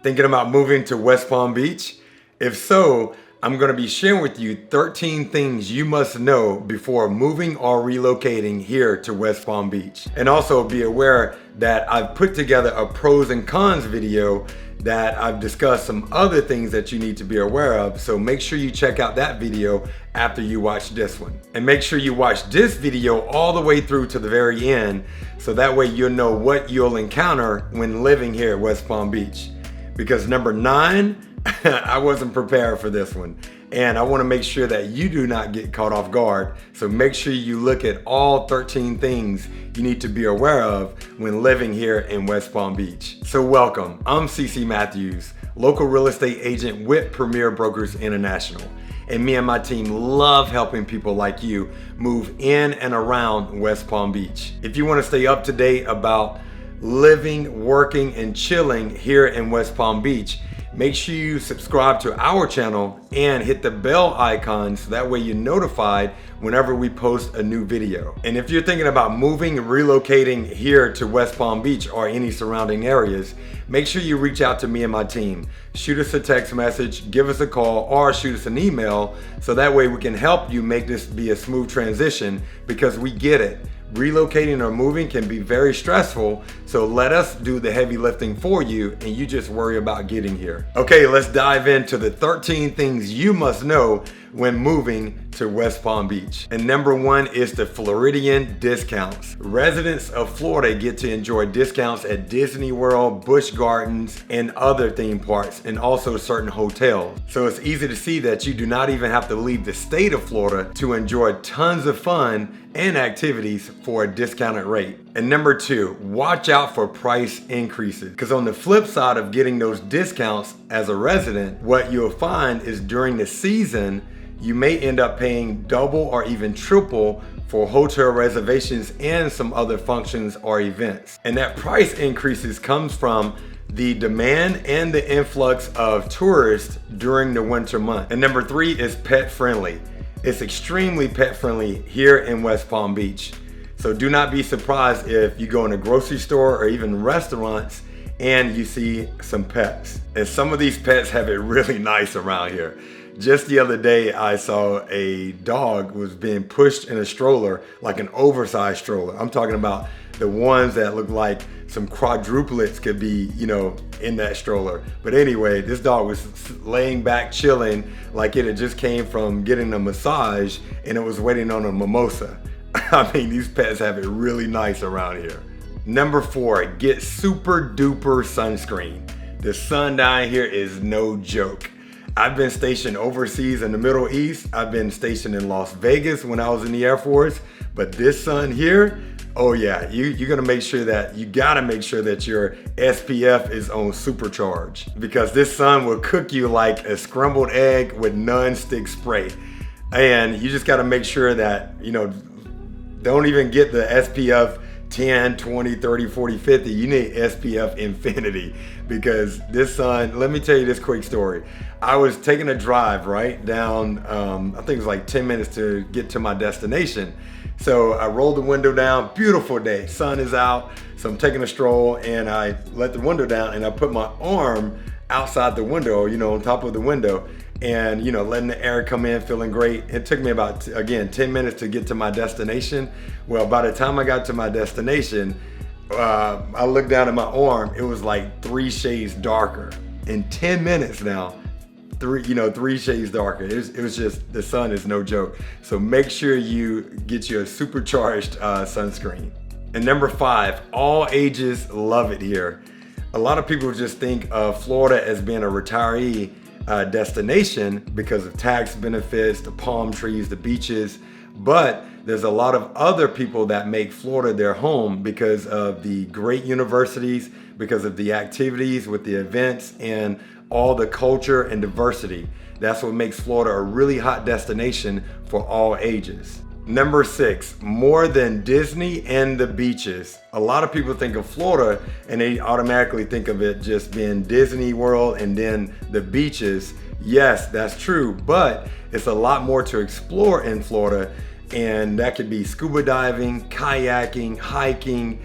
Thinking about moving to West Palm Beach? If so, I'm going to be sharing with you 13 things you must know before moving or relocating here to West Palm Beach. And also be aware that I've put together a pros and cons video that I've discussed some other things that you need to be aware of. So make sure you check out that video after you watch this one. And make sure you watch this video all the way through to the very end, so that way you'll know what you'll encounter when living here at West Palm Beach. Because number 9, I wasn't prepared for this one. And I want to make sure that you do not get caught off guard. So make sure you look at all 13 things you need to be aware of when living here in West Palm Beach. So welcome, I'm CC Matthews, local real estate agent with Premier Brokers International. And me and my team love helping people like you move in and around West Palm Beach. If you want to stay up to date about living, working, and chilling here in West Palm Beach, make sure you subscribe to our channel and hit the bell icon so that way you're notified whenever we post a new video. And if you're thinking about moving and relocating here to West Palm Beach or any surrounding areas, make sure you reach out to me and my team. Shoot us a text message, give us a call, or shoot us an email so that way we can help you make this be a smooth transition, because we get it. Relocating or moving can be very stressful, so let us do the heavy lifting for you and you just worry about getting here. Okay, let's dive into the 13 things you must know when moving to West Palm Beach. And number 1 is the Floridian discounts. Residents of Florida get to enjoy discounts at Disney World, Busch Gardens, and other theme parks, and also certain hotels. So it's easy to see that you do not even have to leave the state of Florida to enjoy tons of fun and activities for a discounted rate. And number 2, watch out for price increases. Because on the flip side of getting those discounts as a resident, what you'll find is during the season, you may end up paying double or even triple for hotel reservations and some other functions or events. And that price increases comes from the demand and the influx of tourists during the winter month. And number 3 is pet friendly. It's extremely pet friendly here in West Palm Beach. So do not be surprised if you go in a grocery store or even restaurants and you see some pets. And some of these pets have it really nice around here. Just the other day, I saw a dog was being pushed in a stroller, like an oversized stroller. I'm talking about the ones that look like some quadruplets could be, in that stroller. But anyway, this dog was laying back, chilling, like it had just came from getting a massage and it was waiting on a mimosa. I mean, these pets have it really nice around here. Number 4, get super duper sunscreen. The sun down here is no joke. I've been stationed overseas in the Middle East. I've been stationed in Las Vegas when I was in the Air Force. But this sun here, oh yeah, you're gonna make sure that, you gotta make sure that your SPF is on supercharge, because this sun will cook you like a scrambled egg with non-stick spray. And you just gotta make sure that, don't even get the SPF 10, 20, 30, 40, 50. You need SPF infinity, because this sun, let me tell you this quick story. I was taking a drive right down, I think it was like 10 minutes to get to my destination. So I rolled the window down, beautiful day, sun is out. So I'm taking a stroll and I let the window down and I put my arm outside the window, on top of the window, and letting the air come in, feeling great. It took me about, again, 10 minutes to get to my destination. Well, by the time I got to my destination, I looked down at my arm, it was like 3 shades darker. In 10 minutes now, 3 shades darker. It was just, the sun is no joke. So make sure you get your supercharged sunscreen. And number 5, all ages love it here. A lot of people just think of Florida as being a retiree destination because of tax benefits, the palm trees, the beaches. But there's a lot of other people that make Florida their home because of the great universities, because of the activities with the events and all the culture and diversity. That's what makes Florida a really hot destination for all ages. Number 6, more than Disney and the beaches. A lot of people think of Florida and they automatically think of it just being Disney World and then the beaches. Yes, that's true, but it's a lot more to explore in Florida, and that could be scuba diving, kayaking, hiking,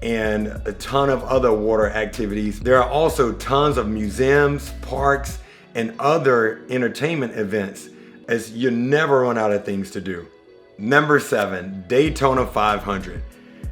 and a ton of other water activities. There are also tons of museums, parks, and other entertainment events, as you never run out of things to do. Number 7, Daytona 500.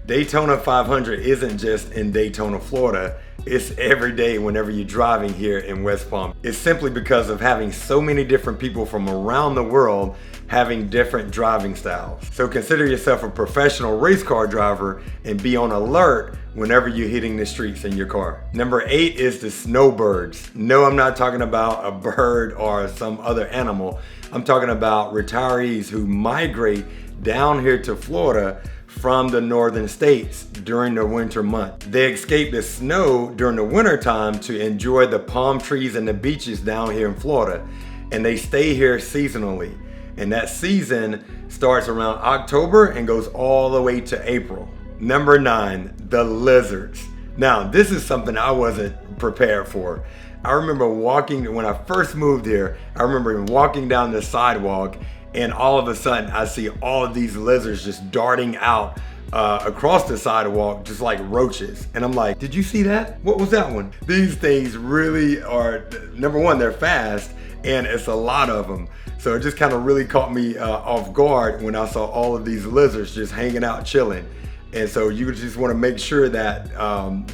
Daytona 500 isn't just in Daytona, Florida. It's every day whenever you're driving here in West Palm. It's simply because of having so many different people from around the world having different driving styles. So consider yourself a professional race car driver and be on alert whenever you're hitting the streets in your car. Number 8 is the snowbirds. No, I'm not talking about a bird or some other animal. I'm talking about retirees who migrate down here to Florida from the northern states during the winter month. They escape the snow during the winter time to enjoy the palm trees and the beaches down here in Florida. And they stay here seasonally. And that season starts around October and goes all the way to April. Number 9, the lizards. Now, this is something I wasn't prepared for. I remember when I first moved here, I remember walking down the sidewalk and all of a sudden I see all of these lizards just darting out across the sidewalk just like roaches. And I'm like, did you see that? What was that one? These things really are, number one, they're fast and it's a lot of them. So it just kind of really caught me off guard when I saw all of these lizards just hanging out chilling. And so you just want to make sure that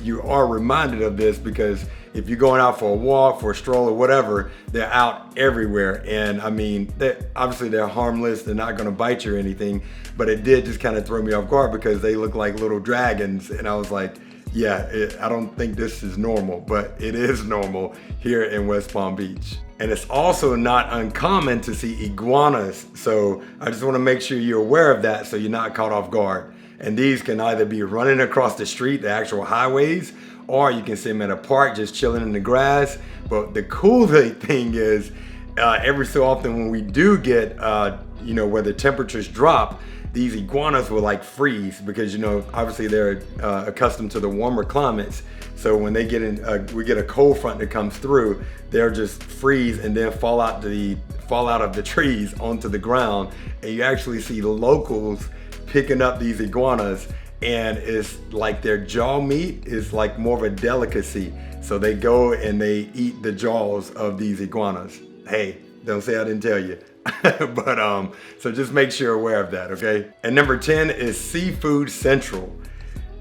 you are reminded of this, because if you're going out for a walk, for a stroll or whatever, they're out everywhere. And I mean, obviously they're harmless, they're not going to bite you or anything, but it did just kind of throw me off guard because they look like little dragons. And I was like, yeah, I don't think this is normal, but it is normal here in West Palm Beach. And it's also not uncommon to see iguanas. So I just want to make sure you're aware of that so you're not caught off guard. And these can either be running across the street, the actual highways, or you can see them in a park just chilling in the grass. But the cool thing is, every so often when we do get, where the temperatures drop, these iguanas will like freeze because, obviously they're accustomed to the warmer climates. So when they get in, we get a cold front that comes through, they'll just freeze and then fall out of the trees onto the ground. And you actually see the locals picking up these iguanas, and it's like their jaw meat is like more of a delicacy. So they go and they eat the jaws of these iguanas. Hey, don't say I didn't tell you. But so just make sure you're aware of that, okay? And number 10 is Seafood Central.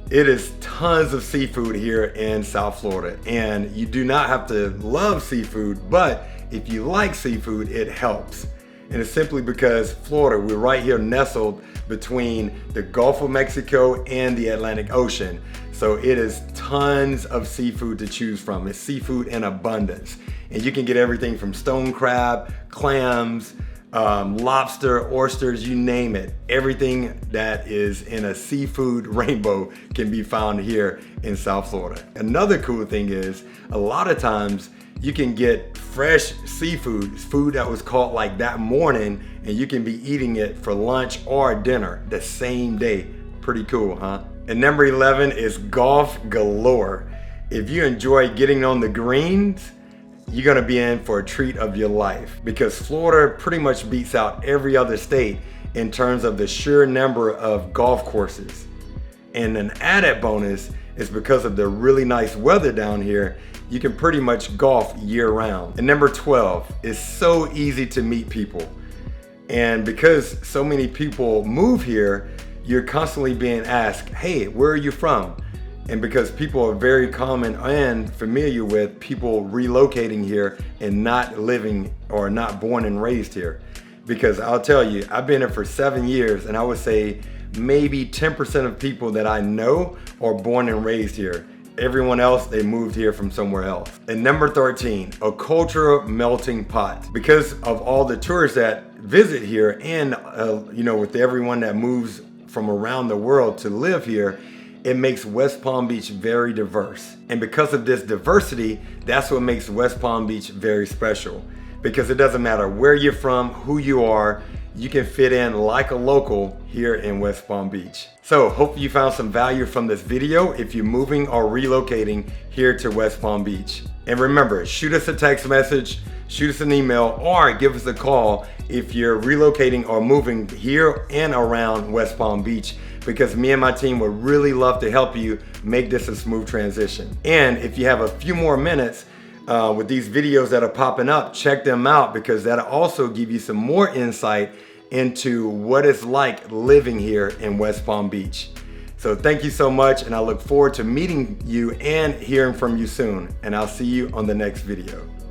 It is tons of seafood here in South Florida, and you do not have to love seafood, but if you like seafood, it helps. And it's simply because Florida, we're right here nestled between the Gulf of Mexico and the Atlantic Ocean. So it is tons of seafood to choose from. It's seafood in abundance. And you can get everything from stone crab, clams, lobster, oysters, you name it. Everything that is in a seafood rainbow can be found here in South Florida. Another cool thing is, a lot of times you can get fresh seafood, food that was caught like that morning, and you can be eating it for lunch or dinner the same day. Pretty cool, huh? And number 11 is golf galore. If you enjoy getting on the greens, you're gonna be in for a treat of your life, because Florida pretty much beats out every other state in terms of the sheer number of golf courses. And an added bonus is because of the really nice weather down here, you can pretty much golf year round. And number 12 is so easy to meet people. And because so many people move here, you're constantly being asked, hey, where are you from? And because people are very common and familiar with people relocating here and not living or not born and raised here. Because I'll tell you, I've been here for 7 years, and I would say maybe 10% of people that I know are born and raised here. Everyone else, they moved here from somewhere else. And number 13, a cultural melting pot. Because of all the tourists that visit here and, with everyone that moves from around the world to live here, it makes West Palm Beach very diverse. And because of this diversity, that's what makes West Palm Beach very special. Because it doesn't matter where you're from, who you are, you can fit in like a local here in West Palm Beach. So hope you found some value from this video if you're moving or relocating here to West Palm Beach. And remember, shoot us a text message, shoot us an email, or give us a call if you're relocating or moving here and around West Palm Beach, because me and my team would really love to help you make this a smooth transition. And if you have a few more minutes with these videos that are popping up, check them out, because that'll also give you some more insight into what it's like living here in West Palm Beach. So thank you so much, and I look forward to meeting you and hearing from you soon. And I'll see you on the next video.